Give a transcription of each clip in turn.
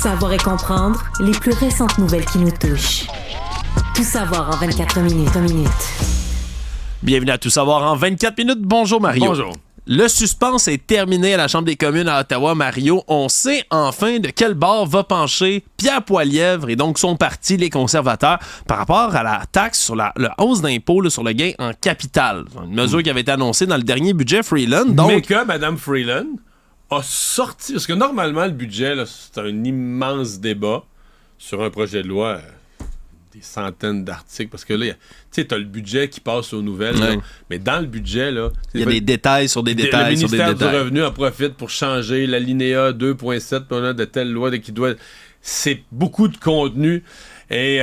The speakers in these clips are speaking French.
Savoir et comprendre les plus récentes nouvelles qui nous touchent. Tout savoir en 24 minutes. Bienvenue à Tout savoir en 24 minutes. Bonjour Mario. Bonjour. Le suspense est terminé à la Chambre des communes à Ottawa, Mario. On sait enfin de quel bord va pencher Pierre Poilievre et donc son parti, les conservateurs, par rapport à la taxe sur la hausse d'impôt là, sur le gain en capital. Une mesure qui avait été annoncée dans le dernier budget Freeland. Donc... Mais que Mme Freeland a sorti... Parce que normalement, le budget, là, c'est un immense débat sur un projet de loi... des centaines d'articles, parce que là, tu sais, t'as le budget qui passe aux nouvelles, là, mais dans le budget, là... Il y a des détails sur des détails sur des détails. Le ministère du Revenu en profite pour changer l'alinéa 2.7 de telle loi qui doit... C'est beaucoup de contenu, et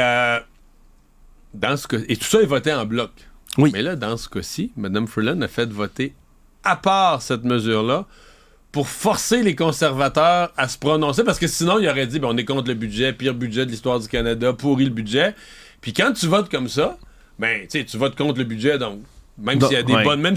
dans ce cas... Et tout ça est voté en bloc. Oui. Mais là, dans ce cas-ci, Mme Freeland a fait voter à part cette mesure-là pour forcer les conservateurs à se prononcer, parce que sinon, il aurait dit, on est contre le budget, pire budget de l'histoire du Canada, pourri le budget. Puis quand tu votes comme ça, tu votes contre le budget, donc même s'il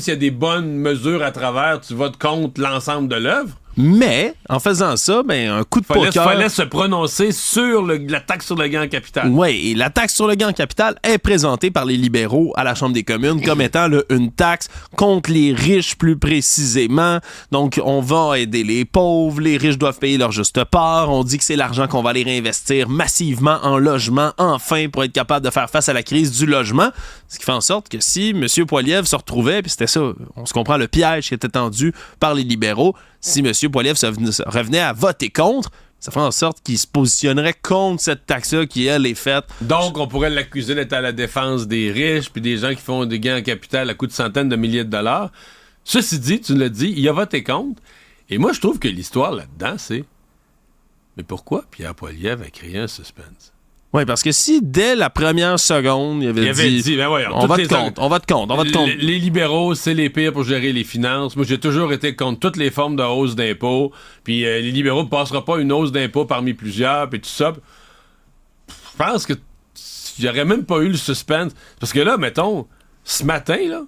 y a des bonnes mesures à travers, tu votes contre l'ensemble de l'œuvre. Mais, en faisant ça, un coup de poker... Fallait se prononcer sur la taxe sur le gain en capital. Oui, et la taxe sur le gain en capital est présentée par les libéraux à la Chambre des communes comme étant une taxe contre les riches plus précisément. Donc, on va aider les pauvres, les riches doivent payer leur juste part. On dit que c'est l'argent qu'on va aller réinvestir massivement en logement, enfin, pour être capable de faire face à la crise du logement. Ce qui fait en sorte que si M. Poilievre se retrouvait, puis c'était ça, on se comprend le piège qui était tendu par les libéraux, si M. Poilievre revenait à voter contre, ça fait en sorte qu'il se positionnerait contre cette taxe-là qui, elle, est faite. Donc, on pourrait l'accuser d'être à la défense des riches puis des gens qui font des gains en capital à coût de centaines de milliers de dollars. Ceci dit, tu l'as dit, il a voté contre. Et moi, je trouve que l'histoire là-dedans, c'est... Mais pourquoi Pierre Poilievre a créé un suspense? Oui, parce que si dès la première seconde, il avait dit voyons, on vote contre. Les libéraux, c'est les pires pour gérer les finances. Moi, j'ai toujours été contre toutes les formes de hausse d'impôts. Puis les libéraux ne passeront pas une hausse d'impôts parmi plusieurs, puis tout ça. Je pense que il n'y aurait même pas eu le suspense. Parce que là, mettons, ce matin, là,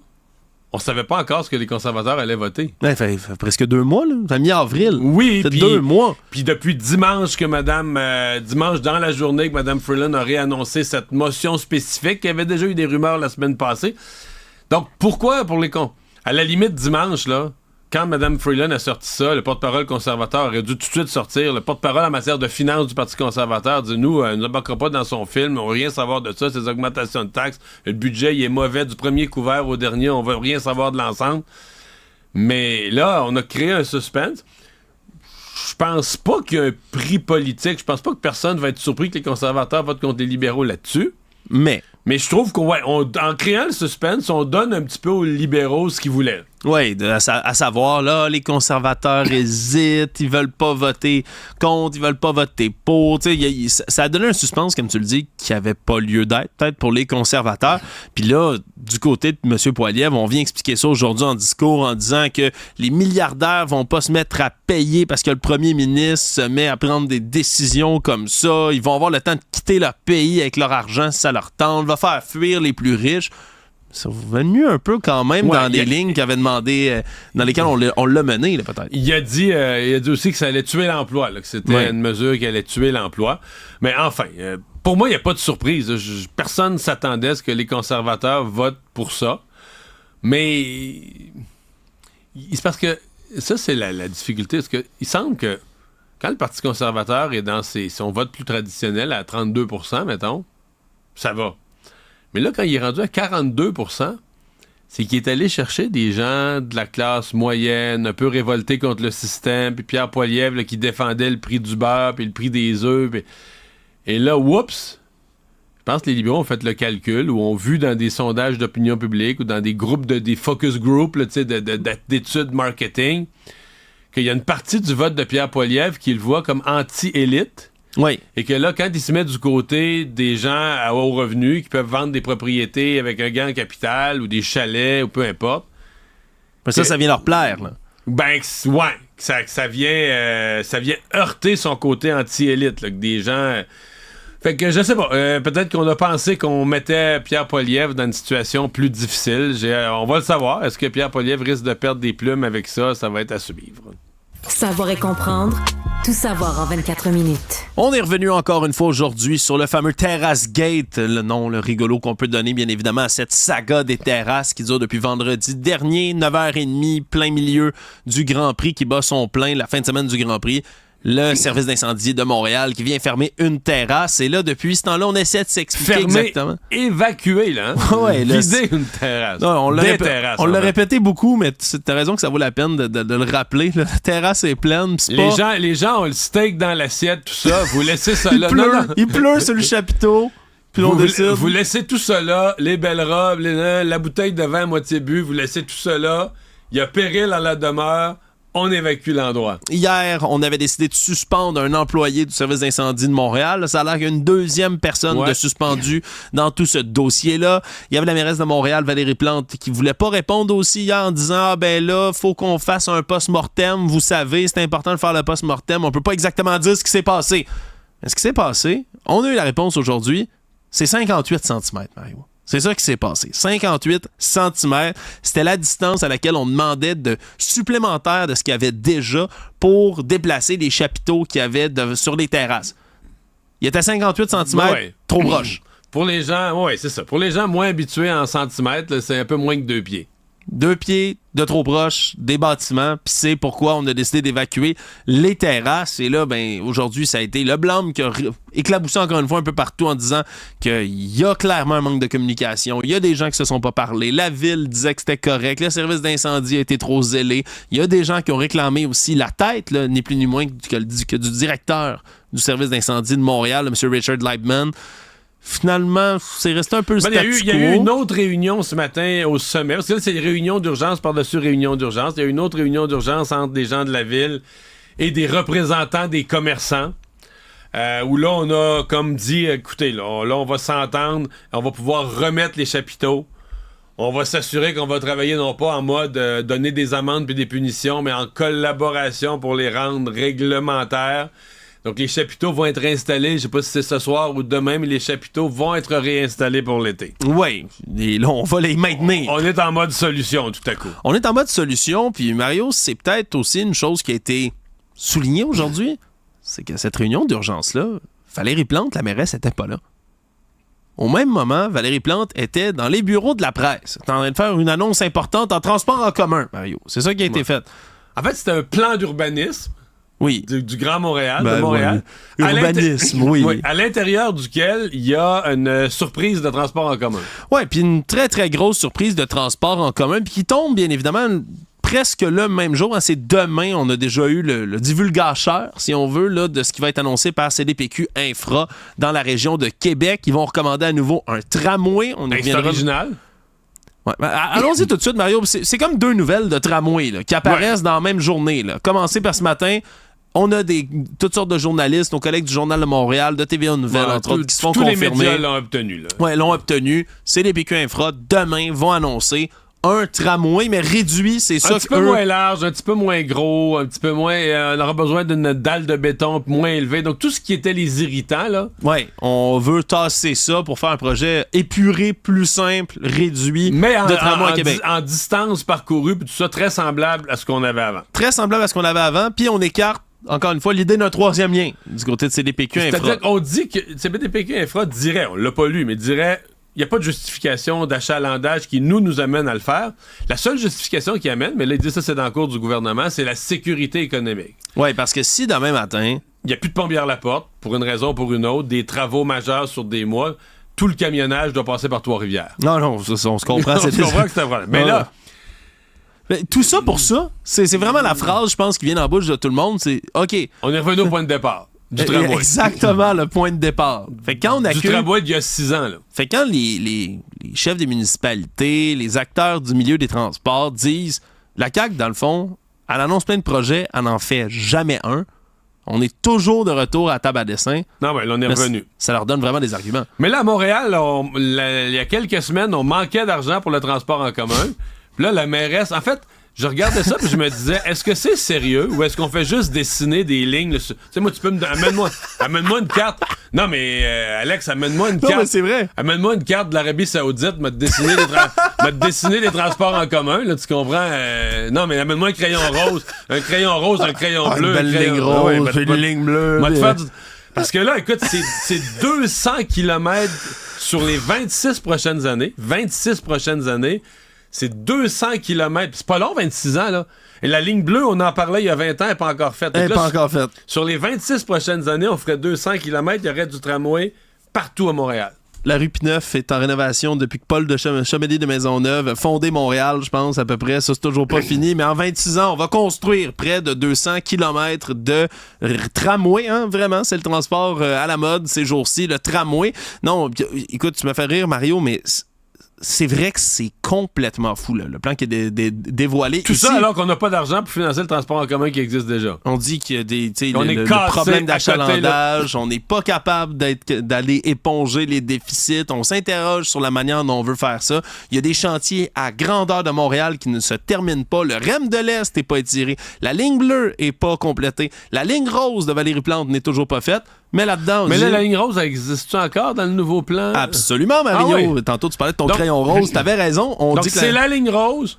on savait pas encore ce que les conservateurs allaient voter. Ça fait presque 2 mois, là. Ça mi-avril. Oui, puis 2 mois. Puis depuis dimanche dimanche dans la journée que Mme Freeland a réannoncé cette motion spécifique, il y avait déjà eu des rumeurs la semaine passée. Donc pourquoi pour les cons? À la limite, dimanche, là, quand Mme Freeland a sorti ça, le porte-parole conservateur aurait dû tout de suite sortir. Le porte-parole en matière de finances du Parti conservateur dit nous, ne embarquera pas dans son film, on veut rien savoir de ça, ces augmentations de taxes. Le budget, il est mauvais du premier couvert au dernier, on veut rien savoir de l'ensemble. Mais là, on a créé un suspense. Je pense pas qu'il y a un prix politique. Je pense pas que personne va être surpris que les conservateurs votent contre les libéraux là-dessus. Mais je trouve qu'en créant le suspense, on donne un petit peu aux libéraux ce qu'ils voulaient. Oui, à savoir, là, les conservateurs hésitent, ils veulent pas voter contre, ils veulent pas voter pour. Ça a donné un suspense, comme tu le dis, qui avait pas lieu d'être, peut-être pour les conservateurs. Puis là, du côté de M. Poilievre, on vient expliquer ça aujourd'hui en discours en disant que les milliardaires vont pas se mettre à payer parce que le premier ministre se met à prendre des décisions comme ça. Ils vont avoir le temps de quitter leur pays avec leur argent si ça leur tente, va faire fuir les plus riches. Ça va venu un peu quand même dans des lignes qu'il avait demandé, dans lesquelles on l'a mené, là, peut-être. Il a dit aussi que ça allait tuer l'emploi, là, que c'était une mesure qui allait tuer l'emploi. Mais enfin, pour moi, il n'y a pas de surprise. Personne ne s'attendait à ce que les conservateurs votent pour ça. Mais c'est parce que ça, c'est la difficulté. Parce que il semble que quand le Parti conservateur est dans son vote plus traditionnel à 32%, mettons, ça va. Mais là, quand il est rendu à 42%, c'est qu'il est allé chercher des gens de la classe moyenne, un peu révoltés contre le système, puis Pierre Poilievre là, qui défendait le prix du beurre, puis le prix des œufs. Et là, oups! Je pense que les libéraux ont fait le calcul, ou ont vu dans des sondages d'opinion publique, ou dans des groupes, des focus groups là, d'études marketing, qu'il y a une partie du vote de Pierre Poilievre qui le voit comme anti-élite. Oui. Et que là, quand il se met du côté des gens à haut revenu qui peuvent vendre des propriétés avec un gain en capital ou des chalets ou peu importe. Ça vient leur plaire, là. Ça vient heurter son côté anti-élite, là, que des gens... Fait que je sais pas, peut-être qu'on a pensé qu'on mettait Pierre Poilievre dans une situation plus difficile. On va le savoir. Est-ce que Pierre Poilievre risque de perdre des plumes avec ça? Ça va être à suivre. Savoir et comprendre Tout savoir en 24 minutes. On est revenu encore une fois aujourd'hui sur le fameux Terrace Gate, le nom, le rigolo qu'on peut donner bien évidemment à cette saga des terrasses qui dure depuis vendredi dernier, 9h30, plein milieu du Grand Prix qui bat son plein, la fin de semaine du Grand Prix. Le service d'incendie de Montréal qui vient fermer une terrasse. Et là, depuis ce temps-là, on essaie de s'expliquer exactement. Évacuer, là. Hein? Ouais, vider une terrasse. Non, on l'a fait. Répété beaucoup, mais t'as raison que ça vaut la peine de le rappeler. La terrasse est pleine. Les gens ont le steak dans l'assiette, tout ça. Vous laissez ça là. Il pleut sur le chapiteau. Puis vous laissez tout ça là. Les belles robes, la bouteille de vin à moitié bu, vous laissez tout ça là. Il y a péril à la demeure. On évacue l'endroit. Hier, on avait décidé de suspendre un employé du service d'incendie de Montréal. Ça a l'air qu'il y a une deuxième personne de suspendue dans tout ce dossier-là. Il y avait la mairesse de Montréal, Valérie Plante, qui voulait pas répondre aussi hier en disant « Ah ben là, faut qu'on fasse un post-mortem. Vous savez, c'est important de faire le post-mortem. On peut pas exactement dire ce qui s'est passé. » Mais ce qui s'est passé, on a eu la réponse aujourd'hui, c'est 58 cm, Mario. C'est ça qui s'est passé. 58 cm, c'était la distance à laquelle on demandait de supplémentaire de ce qu'il y avait déjà pour déplacer les chapiteaux qu'il y avait sur les terrasses. Il était 58 cm, trop proche. Pour les gens, c'est ça. Pour les gens moins habitués en centimètres, là, c'est un peu moins que 2 pieds. 2 pieds de trop proche des bâtiments, puis c'est pourquoi on a décidé d'évacuer les terrasses. Et là, ben aujourd'hui, ça a été le blâme qui a éclaboussé encore une fois un peu partout en disant qu'il y a clairement un manque de communication. Il y a des gens qui se sont pas parlé. La ville disait que c'était correct. Le service d'incendie a été trop zélé. Il y a des gens qui ont réclamé aussi la tête, là, ni plus ni moins que du directeur du service d'incendie de Montréal, M. Richard Leibman. Finalement, c'est resté un peu le statu quo. Il y a eu une autre réunion ce matin au sommet. Parce que là, c'est des réunions d'urgence par-dessus réunions d'urgence. Il y a eu une autre réunion d'urgence entre des gens de la ville et des représentants des commerçants. Où là, on a comme dit, écoutez, là, on va s'entendre, on va pouvoir remettre les chapiteaux. On va s'assurer qu'on va travailler non pas en mode donner des amendes puis des punitions, mais en collaboration pour les rendre réglementaires. Donc, les chapiteaux vont être réinstallés, je sais pas si c'est ce soir ou demain, mais les chapiteaux vont être réinstallés pour l'été. Oui, et là, on va les maintenir. On est en mode solution, tout à coup. On est en mode solution, puis Mario, c'est peut-être aussi une chose qui a été soulignée aujourd'hui, c'est que cette réunion d'urgence-là, Valérie Plante, la mairesse, n'était pas là. Au même moment, Valérie Plante était dans les bureaux de la presse, en train de faire une annonce importante en transport en commun, Mario. C'est ça qui a été fait. En fait, c'était un plan d'urbanisme. Oui. Du Grand Montréal, de Montréal. Oui. Urbanisme, oui. À l'intérieur duquel il y a une surprise de transport en commun. Oui, puis une très, très grosse surprise de transport en commun, puis qui tombe, bien évidemment, presque le même jour. C'est demain, on a déjà eu le divulgateur, si on veut, là, de ce qui va être annoncé par CDPQ Infra dans la région de Québec. Ils vont recommander à nouveau un tramway. C'est original. Ouais. Allons-y tout de suite, Mario. C'est comme 2 nouvelles de tramway là, qui apparaissent dans la même journée. Là. Commencez par ce matin. On a toutes sortes de journalistes, nos collègues du Journal de Montréal, de TVA Nouvelles, entre autres, qui se font confirmer. Tous les médias l'ont obtenu. Oui, l'ont obtenu. CDPQ Infra, demain, vont annoncer un tramway, mais réduit, c'est ça. Un petit peu moins large, un petit peu moins gros, un petit peu moins... on aura besoin d'une dalle de béton moins élevée. Donc, tout ce qui était les irritants, là... Oui, on veut tasser ça pour faire un projet épuré, plus simple, réduit de tramway à Québec. En distance parcourue, puis tout ça, très semblable à ce qu'on avait avant. Très semblable à ce qu'on avait avant, puis on écarte encore une fois, l'idée d'un 3e lien du côté de CDPQ Infra. C'est-à-dire qu'on dit que CDPQ Infra dirait, on l'a pas lu, mais dirait, il n'y a pas de justification d'achalandage qui nous amène à le faire. La seule justification qui amène, mais là, il dit ça, c'est dans le cours du gouvernement, c'est la sécurité économique. Oui, parce que si demain matin... Il n'y a plus de Pombière-la-Porte, pour une raison ou pour une autre, des travaux majeurs sur des mois, tout le camionnage doit passer par Trois-Rivières. Non, ça, on se comprend. On se comprend que c'est un problème. Mais là... Tout ça pour ça, c'est vraiment la phrase, je pense, qui vient dans la bouche de tout le monde, c'est « OK. » On est revenu au point de départ. Du tramway. Exactement, le point de départ. Fait que quand on accuse... Du tramway d'il y a 6 ans, là. Fait que quand les chefs des municipalités, les acteurs du milieu des transports disent « La CAQ, dans le fond, elle annonce plein de projets, elle n'en fait jamais un. On est toujours de retour à la table à dessin. » Non, mais là, on est revenu. Ça leur donne vraiment des arguments. Mais là, à Montréal, il y a quelques semaines, on manquait d'argent pour le transport en commun. Puis là, la mairesse... En fait, je regardais ça puis je me disais, est-ce que c'est sérieux ou est-ce qu'on fait juste dessiner des lignes? Tu sais, moi, tu peux amène-moi une carte. Non, mais Alex, amène-moi une carte. Non, mais c'est vrai. Amène-moi une carte de l'Arabie Saoudite, m'a dessiné les transports en commun, là, tu comprends? Non, mais amène-moi un crayon rose, un crayon bleu. Une belle ligne rose, une ligne bleue. Parce que là, écoute, c'est 200 km sur les 26 prochaines années. 26 prochaines années. C'est 200 km. C'est pas long, 26 ans, là. Et la ligne bleue, on en parlait il y a 20 ans, elle n'est pas encore faite. Elle n'est pas encore faite. Sur les 26 prochaines années, on ferait 200 km, il y aurait du tramway partout à Montréal. La rue Pineuf est en rénovation depuis que Paul de Chemédé de Maisonneuve a fondé Montréal, je pense, à peu près. Ça, c'est toujours pas fini. Mais en 26 ans, on va construire près de 200 km de tramway. Hein? Vraiment, c'est le transport à la mode ces jours-ci, le tramway. Non, écoute, tu me fais rire, Mario, mais c'est vrai que c'est complètement fou, là, le plan qui est dévoilé. Tout ici, ça alors qu'on n'a pas d'argent pour financer le transport en commun qui existe déjà. On dit qu'il y a le problème d'achalandage, on n'est pas capable d'aller éponger les déficits, on s'interroge sur la manière dont on veut faire ça. Il y a des chantiers à grandeur de Montréal qui ne se terminent pas. Le REM de l'Est n'est pas étiré. La ligne bleue n'est pas complétée. La ligne rose de Valérie-Plante n'est toujours pas faite. Mais là-dedans, la ligne rose, elle existe-tu encore dans le nouveau plan? Absolument, Mario. Ah oui. Tantôt, tu parlais de ton crayon rose. T'avais raison. Donc, c'est la ligne rose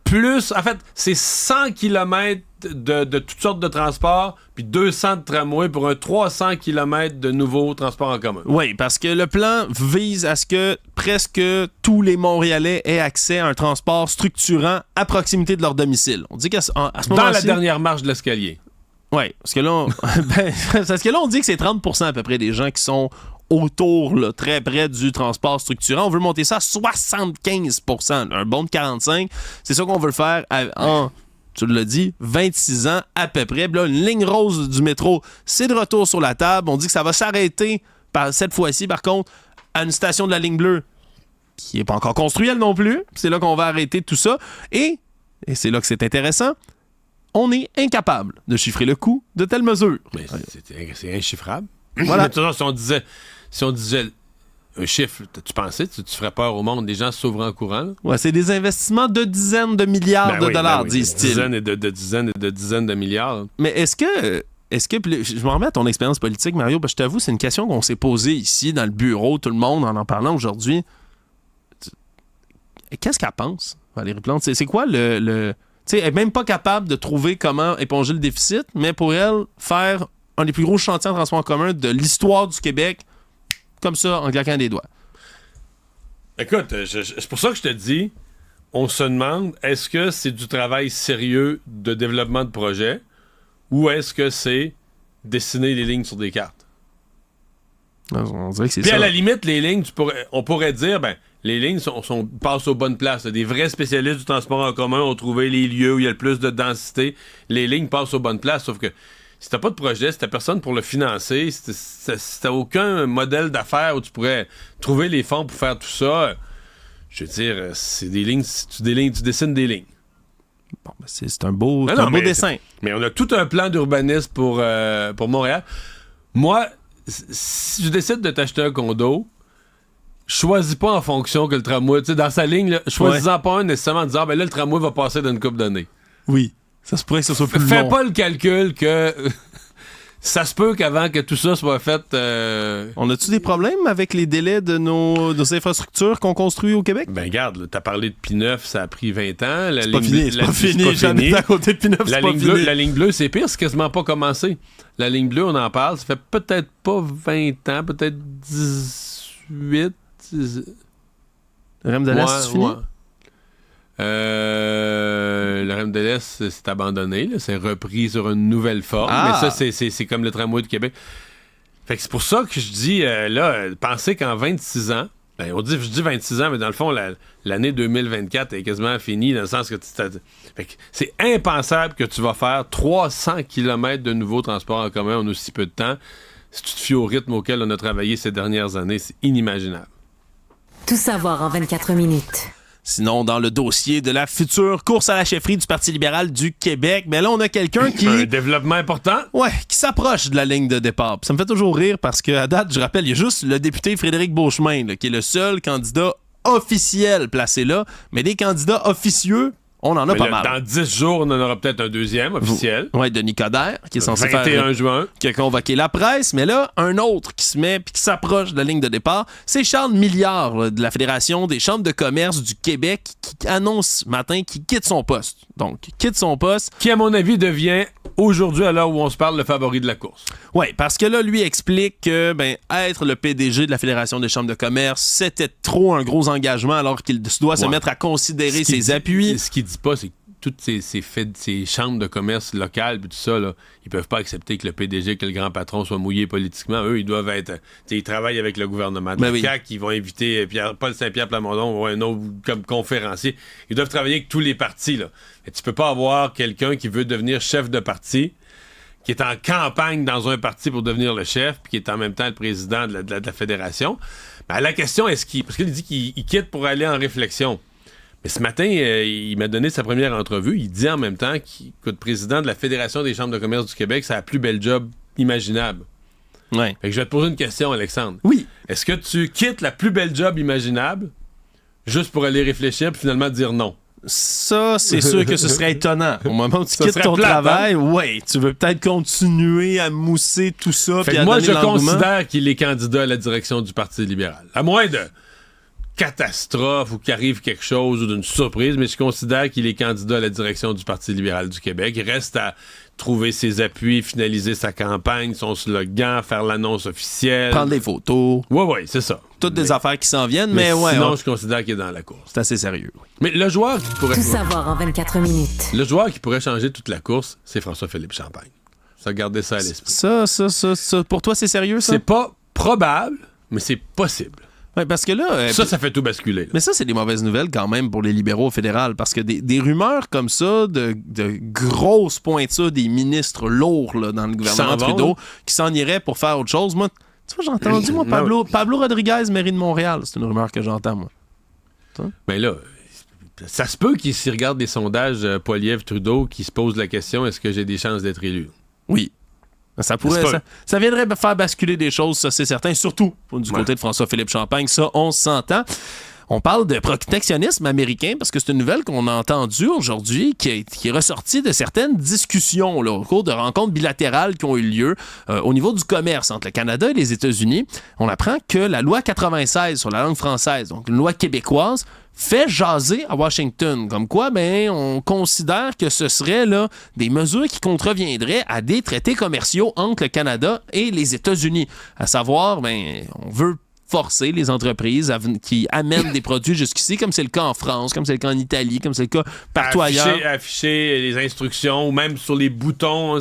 plus... En fait, c'est 100 km de toutes sortes de transports puis 200 de tramway pour un 300 km de nouveaux transports en commun. Oui, parce que le plan vise à ce que presque tous les Montréalais aient accès à un transport structurant à proximité de leur domicile. On dit qu'à ce moment-ci... Dans la dernière marche de l'escalier. Oui, parce que là, on dit que c'est 30% à peu près des gens qui sont autour, là, très près du transport structurant. On veut monter ça à 75%, un bond de 45%. C'est ça qu'on veut le faire en, tu l'as dit, 26 ans à peu près. Puis là, une ligne rose du métro, c'est de retour sur la table. On dit que ça va s'arrêter cette fois-ci, par contre, à une station de la ligne bleue qui n'est pas encore construite, elle non plus. C'est là qu'on va arrêter tout ça. Et c'est là que c'est intéressant, on est incapable de chiffrer le coût de telles mesures. Mais c'est inchiffrable. Voilà. Mais si on disait un chiffre, tu pensais, tu ferais peur au monde, les gens se sauveraient en courant? Là? Ouais, c'est des investissements de dizaines de milliards de dollars, disent-ils. Dizaines et de dizaines de milliards. Là. Mais est-ce que je me remets à ton expérience politique, Mario, parce que je t'avoue, c'est une question qu'on s'est posée ici, dans le bureau, tout le monde en parlant aujourd'hui. Qu'est-ce qu'elle pense, Valérie Plante? C'est quoi le tu sais, elle n'est même pas capable de trouver comment éponger le déficit, mais pour elle, faire un des plus gros chantiers en transport en commun de l'histoire du Québec, comme ça, en claquant des doigts. Écoute, c'est pour ça que je te dis, on se demande, est-ce que c'est du travail sérieux de développement de projet ou est-ce que c'est dessiner les lignes sur des cartes? On dirait que c'est Puis ça. à la limite, les lignes, on pourrait dire, les lignes passent aux bonnes places. Des vrais spécialistes du transport en commun ont trouvé les lieux où il y a le plus de densité. Les lignes passent aux bonnes places, sauf que si t'as pas de projet, si t'as personne pour le financer, si t'as aucun modèle d'affaires où tu pourrais trouver les fonds pour faire tout ça, je veux dire, c'est des lignes, tu dessines des lignes. Bon, c'est un beau dessin. Mais on a tout un plan d'urbanisme pour Montréal. Moi, si je décide de t'acheter un condo, choisis pas en fonction que le tramway, tu sais, dans sa ligne, choisis-en pas un nécessairement en disant, là, le tramway va passer dans une couple d'années. Oui. Ça se pourrait que ce soit plus long. Fais pas le calcul que ça se peut qu'avant que tout ça soit fait... On a-tu des problèmes avec les délais de nos infrastructures qu'on construit au Québec? Ben regarde, t'as parlé de P9, ça a pris 20 ans. C'est pas fini. J'habite à côté de P9, c'est pas fini. La ligne bleue, c'est pire, c'est quasiment pas commencé. La ligne bleue, on en parle, ça fait peut-être pas 20 ans, peut-être 18... Le REM de l'Est, c'est fini? Ouais. Le REM de l'Est, c'est abandonné. Là. C'est repris sur une nouvelle forme. Ah. Mais ça, c'est comme le tramway de Québec. Fait que c'est pour ça que je dis, pensez qu'en 26 ans, je dis 26 ans, mais dans le fond, l'année 2024 est quasiment finie, dans le sens que fait que c'est impensable que tu vas faire 300 km de nouveaux transports en commun en aussi peu de temps. Si tu te fies au rythme auquel on a travaillé ces dernières années, c'est inimaginable. Tout savoir en 24 minutes. Sinon, dans le dossier de la future course à la chefferie du Parti libéral du Québec, mais là, on a quelqu'un qui... Un développement important. Ouais, qui s'approche de la ligne de départ. Puis ça me fait toujours rire parce qu'à date, je rappelle, il y a juste le député Frédéric Beauchemin, là, qui est le seul candidat officiel placé là, mais des candidats officieux, On en a pas mal. Dans 10 jours, on en aura peut-être un deuxième officiel. Oui, Denis Coderre, qui est censé 21 juin. Qui a convoqué la presse. Mais là, un autre qui se met puis qui s'approche de la ligne de départ, c'est Charles Milliard là, de la Fédération des chambres de commerce du Québec qui annonce ce matin qu'il quitte son poste. Donc, quitte son poste. Qui, à mon avis, devient aujourd'hui, à l'heure où on se parle, le favori de la course. Oui, parce que là, lui explique que être le PDG de la Fédération des chambres de commerce, c'était trop un gros engagement alors qu'il doit se mettre à considérer ses appuis. Ce qu'il dit pas, c'est que toutes ces chambres de commerce locales et tout ça, là, ils peuvent pas accepter que le PDG, que le grand patron soit mouillé politiquement. Eux, ils doivent être... Ils travaillent avec le gouvernement de la CAQ, ils vont inviter Paul Saint-Pierre Plamondon ou un autre comme conférencier. Ils doivent travailler avec tous les partis. Là. Et tu peux pas avoir quelqu'un qui veut devenir chef de parti, qui est en campagne dans un parti pour devenir le chef, puis qui est en même temps le président de la fédération. Ben, la question, est-ce qu'il... Parce qu'il dit qu'il quitte pour aller en réflexion. Mais ce matin, il m'a donné sa première entrevue. Il dit en même temps qu'il est président de la Fédération des chambres de commerce du Québec. C'est la plus belle job imaginable. Ouais. Fait que je vais te poser une question, Alexandre. Oui. Est-ce que tu quittes la plus belle job imaginable juste pour aller réfléchir puis finalement dire non? Ça, c'est sûr que ce serait étonnant. Au moment où tu quittes ton travail, tu veux peut-être continuer à mousser tout ça. Fait que moi, je considère qu'il est candidat à la direction du Parti libéral. À moins de catastrophe ou qu'il arrive quelque chose ou d'une surprise, mais je considère qu'il est candidat à la direction du Parti libéral du Québec. Il reste à trouver ses appuis, finaliser sa campagne, son slogan, faire l'annonce officielle. Prendre des photos. Oui, c'est ça. Toutes des affaires qui s'en viennent, mais sinon, je considère qu'il est dans la course. C'est assez sérieux. Oui. Mais le joueur qui pourrait... Tout savoir en 24 minutes. Le joueur qui pourrait changer toute la course, c'est François-Philippe Champagne. Ça, gardez ça à l'esprit. Ça, pour toi, c'est sérieux, ça? C'est pas probable, mais c'est possible. Oui, parce que là... ça fait tout basculer. Là. Mais ça, c'est des mauvaises nouvelles quand même pour les libéraux fédérales, parce que des rumeurs comme ça, de grosses pointures des ministres lourds là, dans le gouvernement Trudeau, qui s'en iraient pour faire autre chose. Moi, tu vois, j'ai entendu, moi, Pablo Rodriguez, mairie de Montréal. C'est une rumeur que j'entends, moi. Mais là, ça se peut qu'il s'y regarde des sondages Poilievre-Trudeau qui se pose la question, est-ce que j'ai des chances d'être élu? Oui. Ça viendrait faire basculer des choses, ça c'est certain, surtout du côté de François-Philippe Champagne, ça on s'entend. On parle de protectionnisme américain parce que c'est une nouvelle qu'on a entendue aujourd'hui qui est ressortie de certaines discussions là, au cours de rencontres bilatérales qui ont eu lieu au niveau du commerce entre le Canada et les États-Unis. On apprend que la loi 96 sur la langue française, donc une loi québécoise, fait jaser à Washington. Comme quoi, on considère que ce serait là, des mesures qui contreviendraient à des traités commerciaux entre le Canada et les États-Unis. À savoir, on veut forcer les entreprises qui amènent des produits jusqu'ici, comme c'est le cas en France, comme c'est le cas en Italie, comme c'est le cas partout ailleurs. Afficher les instructions ou même sur les boutons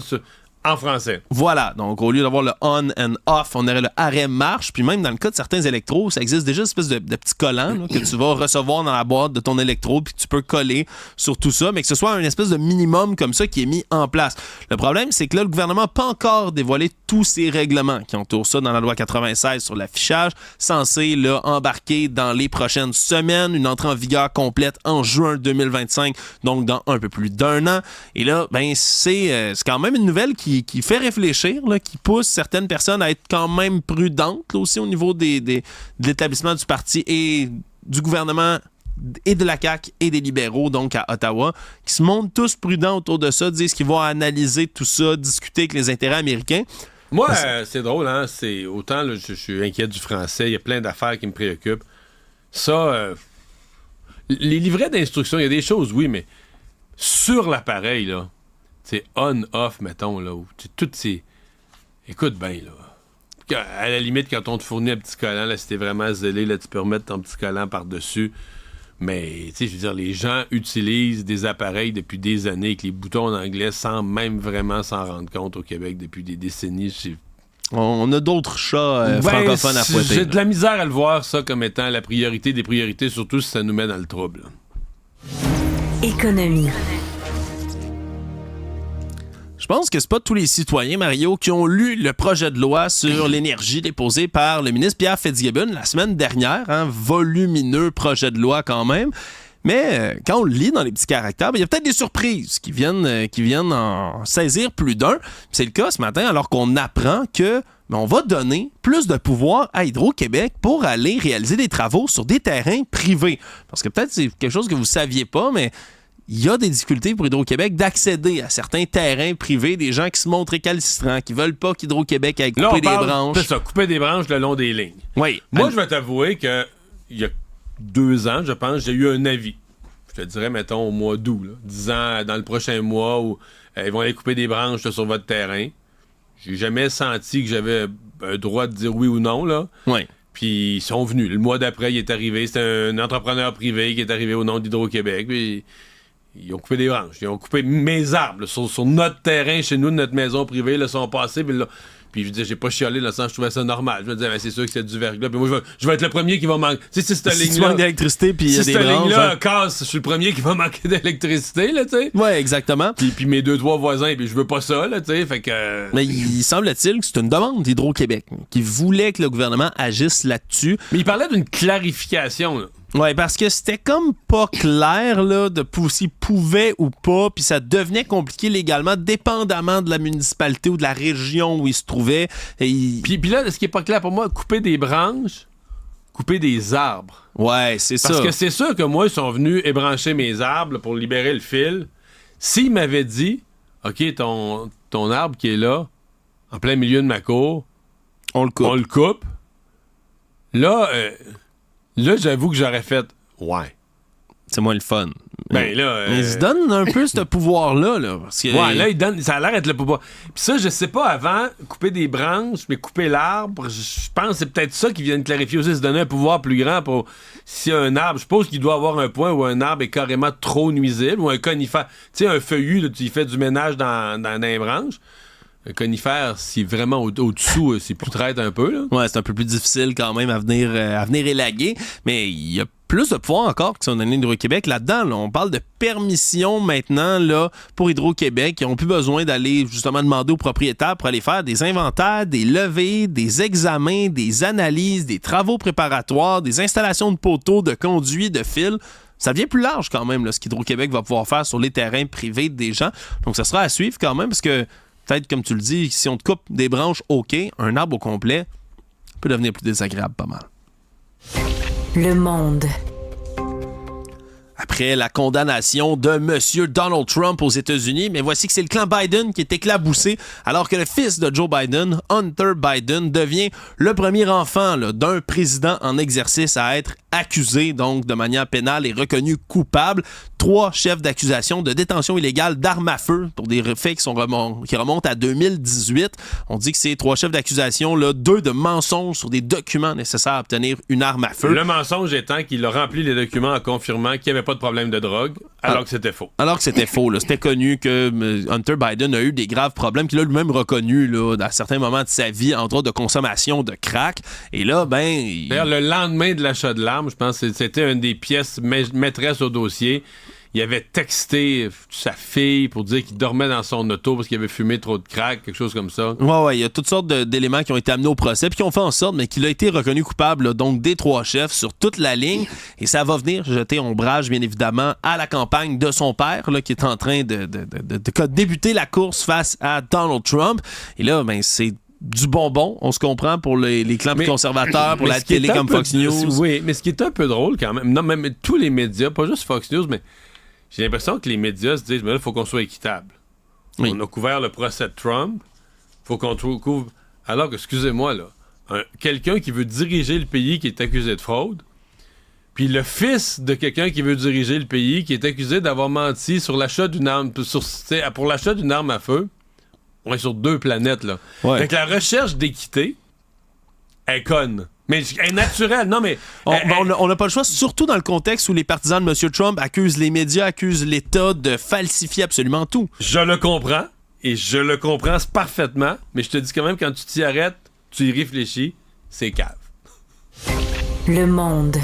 en français. Voilà. Donc, au lieu d'avoir le on and off, on aurait le arrêt marche. Puis même dans le cas de certains électros, ça existe déjà une espèce de petit collant là, que tu vas recevoir dans la boîte de ton électro puis que tu peux coller sur tout ça, mais que ce soit un espèce de minimum comme ça qui est mis en place. Le problème, c'est que là, le gouvernement n'a pas encore dévoilé tous ces règlements qui entourent ça dans la loi 96 sur l'affichage, censé là, embarquer dans les prochaines semaines, une entrée en vigueur complète en juin 2025, donc dans un peu plus d'1 an. Et là, c'est quand même une nouvelle qui fait réfléchir, là, qui pousse certaines personnes à être quand même prudentes là, aussi au niveau de l'établissement du parti et du gouvernement et de la CAQ et des libéraux, donc à Ottawa, qui se montrent tous prudents autour de ça, disent qu'ils vont analyser tout ça, discuter avec les intérêts américains. Moi, c'est drôle, hein? C'est autant là, je suis inquiet du français, il y a plein d'affaires qui me préoccupent. Ça, les livrets d'instructions, il y a des choses, oui, mais sur l'appareil, là, c'est on-off, mettons, là, où toutes ces... Écoute bien, là. À la limite, quand on te fournit un petit collant, là, si t'es vraiment zélé, là, tu peux remettre ton petit collant par-dessus. Mais, tu sais, je veux dire, les gens utilisent des appareils depuis des années avec les boutons en anglais sans même vraiment s'en rendre compte au Québec depuis des décennies. On a d'autres chats francophones à fouetter. J'ai de la misère à le voir, ça, comme étant la priorité des priorités, surtout si ça nous met dans le trouble. Économie. Je pense que c'est pas tous les citoyens, Mario, qui ont lu le projet de loi sur l'énergie déposé par le ministre Pierre Fitzgibbon la semaine dernière. Volumineux projet de loi quand même. Mais quand on le lit dans les petits caractères, il y a peut-être des surprises qui viennent en saisir plus d'un. C'est le cas ce matin alors qu'on apprend que on va donner plus de pouvoir à Hydro-Québec pour aller réaliser des travaux sur des terrains privés. Parce que peut-être c'est quelque chose que vous ne saviez pas, mais il y a des difficultés pour Hydro-Québec d'accéder à certains terrains privés, des gens qui se montrent récalcitrants, qui veulent pas qu'Hydro-Québec aille couper des branches. C'est ça, couper des branches le long des lignes. Oui. Moi, je vais t'avouer que il y a 2 ans, je pense, j'ai eu un avis. Je te dirais, mettons, au mois d'août, là, disant dans le prochain mois où ils vont aller couper des branches là, sur votre terrain. J'ai jamais senti que j'avais un droit de dire oui ou non, là. Oui. Puis ils sont venus. Le mois d'après, il est arrivé. C'était un entrepreneur privé qui est arrivé au nom d'Hydro-Québec. Puis ils ont coupé des branches. Ils ont coupé mes arbres là, sur notre terrain, chez nous, de notre maison privée. Là, sont passés. Puis je disais, j'ai pas chialé dans le sens je trouvais ça normal. Je me disais, ben, c'est sûr que c'est du verglas. Puis moi, je vais être le premier qui va manquer. Tu sais, si cette ligne-là. Si tu manques d'électricité, puis il y a des branches. Si cette ligne-là casse, je suis le premier qui va manquer d'électricité, là, tu sais. Ouais, exactement. Puis mes 2-3 voisins, puis je veux pas ça, là, tu sais. Fait que. Mais il semble-t-il que c'est une demande d'Hydro-Québec qui voulait que le gouvernement agisse là-dessus. Mais il parlait d'une clarification, là. Ouais, parce que c'était comme pas clair là, de s'il pouvait ou pas, puis ça devenait compliqué légalement, dépendamment de la municipalité ou de la région où il se trouvait. Puis là, ce qui est pas clair pour moi, couper des branches, couper des arbres. Ouais, c'est ça. Parce que c'est sûr que moi, ils sont venus ébrancher mes arbres là, pour libérer le fil. S'ils m'avaient dit, OK, ton arbre qui est là, en plein milieu de ma cour, on le coupe. Là, j'avoue que j'aurais fait ouais. C'est moins le fun. Ben là. Mais il se donne un peu ce pouvoir-là. Parce que, ouais, là, ça a l'air d'être le pouvoir. Puis ça, je sais pas avant, couper des branches, mais couper l'arbre, je pense que c'est peut-être ça qui vient de clarifier aussi, se donner un pouvoir plus grand pour. Si un arbre, je suppose qu'il doit avoir un point où un arbre est carrément trop nuisible, ou un conifère. Tu sais, un feuillu, là, tu y fais du ménage dans les branches. Un conifère, c'est vraiment au-dessous, c'est plus traite un peu. Là. Ouais, c'est un peu plus difficile quand même à venir élaguer, mais il y a plus de pouvoir encore qui sont donnés à Hydro-Québec là-dedans. Là, on parle de permission maintenant là, pour Hydro-Québec. Ils n'ont plus besoin d'aller justement demander aux propriétaires pour aller faire des inventaires, des levées, des examens, des analyses, des travaux préparatoires, des installations de poteaux, de conduits, de fils. Ça devient plus large quand même, là, ce qu'Hydro-Québec va pouvoir faire sur les terrains privés des gens. Donc, ça sera à suivre quand même parce que peut-être, comme tu le dis, si on te coupe des branches, OK, un arbre au complet peut devenir plus désagréable pas mal. Le Monde. Après la condamnation de M. Donald Trump aux États-Unis, mais voici que c'est le clan Biden qui est éclaboussé alors que le fils de Joe Biden, Hunter Biden, devient le premier enfant là, d'un président en exercice à être accusé, donc de manière pénale et reconnu coupable. 3 chefs d'accusation de détention illégale d'armes à feu pour des faits qui remontent à 2018. On dit que c'est 3 chefs d'accusation, 2 de mensonges sur des documents nécessaires à obtenir une arme à feu. Le mensonge étant qu'il a rempli les documents en confirmant qu'il n'y avait pas de problème de drogue, alors que c'était faux. Alors que c'était faux. C'était connu que Hunter Biden a eu des graves problèmes qu'il a lui-même reconnu là, à certains moments de sa vie, entre autres de consommation de crack. Et là, D'ailleurs, le lendemain de l'achat de l'arme, je pense que c'était une des pièces maîtresses au dossier. Il avait texté sa fille pour dire qu'il dormait dans son auto parce qu'il avait fumé trop de crack, quelque chose comme ça. Ouais, il y a toutes sortes d'éléments qui ont été amenés au procès puis qui ont fait en sorte qu'il a été reconnu coupable là, donc des 3 chefs sur toute la ligne. Et ça va venir jeter ombrage, bien évidemment, à la campagne de son père là, qui est en train de débuter la course face à Donald Trump. Et là, c'est du bonbon, on se comprend, pour les clans conservateurs, pour la télé comme Fox News. Oui, mais ce qui est un peu drôle quand même, non, même tous les médias, pas juste Fox News, mais j'ai l'impression que les médias se disent, mais là, il faut qu'on soit équitable. Oui. On a couvert le procès de Trump, il faut qu'on couvre... Alors que, excusez-moi, là, quelqu'un qui veut diriger le pays qui est accusé de fraude, puis le fils de quelqu'un qui veut diriger le pays qui est accusé d'avoir menti sur l'achat d'une arme, pour l'achat d'une arme à feu, on est sur 2 planètes, là. Ouais. Donc, la recherche d'équité est conne. Mais elle est naturelle. Non, mais. On n'a pas le choix, surtout dans le contexte où les partisans de M. Trump accusent les médias, accusent l'État de falsifier absolument tout. Je le comprends. Et je le comprends parfaitement. Mais je te dis quand même, quand tu t'y arrêtes, tu y réfléchis, c'est cave. Le Monde.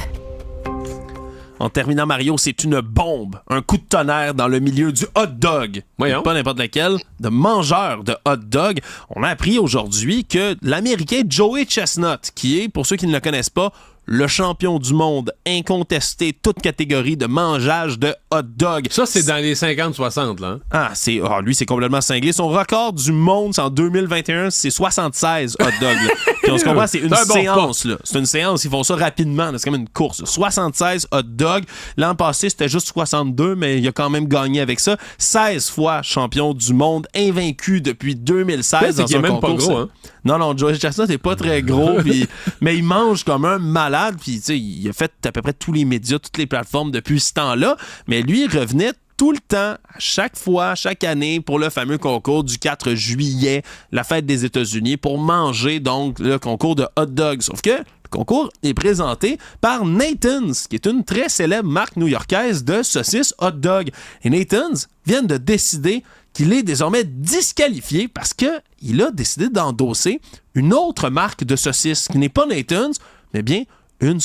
En terminant, Mario, c'est une bombe, un coup de tonnerre dans le milieu du hot dog. Voyons. Pas n'importe lequel, de mangeurs de hot dog. On a appris aujourd'hui que l'Américain Joey Chestnut, qui est, pour ceux qui ne le connaissent pas, le champion du monde incontesté, toute catégorie de mangeage de hot dog. Ça, c'est dans les 50-60, là. Hein? Lui, c'est complètement cinglé. Son record du monde, c'est en 2021, c'est 76 hot dogs. Puis on se comprend, c'est une séance. Là. C'est une séance, ils font ça rapidement. Là. C'est comme une course. Là. 76 hot dogs. L'an passé, c'était juste 62, mais il a quand même gagné avec ça. 16 fois champion du monde, invaincu depuis 2016 dans un concours. Pas gros, hein? Non, Joey Chestnut n'est pas très gros, mais il mange comme un malade. Puis, il a fait à peu près tous les médias, toutes les plateformes depuis ce temps-là. Mais lui, il revenait tout le temps, à chaque fois, chaque année, pour le fameux concours du 4 juillet, la fête des États-Unis, pour manger donc le concours de hot dogs. Sauf que le concours est présenté par Nathan's, qui est une très célèbre marque new-yorkaise de saucisses hot dog. Et Nathan's vient de décider qu'il est désormais disqualifié parce qu'il a décidé d'endosser une autre marque de saucisses qui n'est pas Nathan's, mais bien une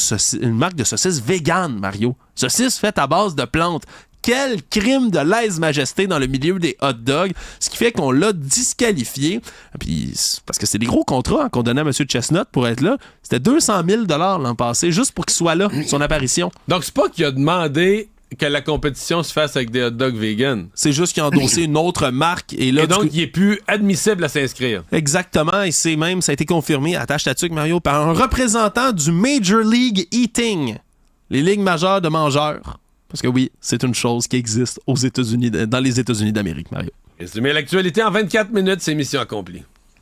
marque de saucisses vegan, Mario. Saucisses faites à base de plantes. Quel crime de lèse-majesté dans le milieu des hot dogs, ce qui fait qu'on l'a disqualifié. Puis, parce que c'est des gros contrats qu'on donnait à M. Chestnut pour être là. C'était 200 000 l'an passé, juste pour qu'il soit là, son apparition. Donc, c'est pas qu'il a demandé que la compétition se fasse avec des hot dogs vegan. C'est juste qu'il a endossé une autre marque. Et donc, il est plus admissible à s'inscrire. Exactement. Et ça a été confirmé, attache ta tuque, Mario, par un représentant du Major League Eating, les ligues majeures de mangeurs. Parce que oui, c'est une chose qui existe aux États-Unis, dans les États-Unis d'Amérique, Mario. Résumer l'actualité en 24 minutes, c'est mission accomplie.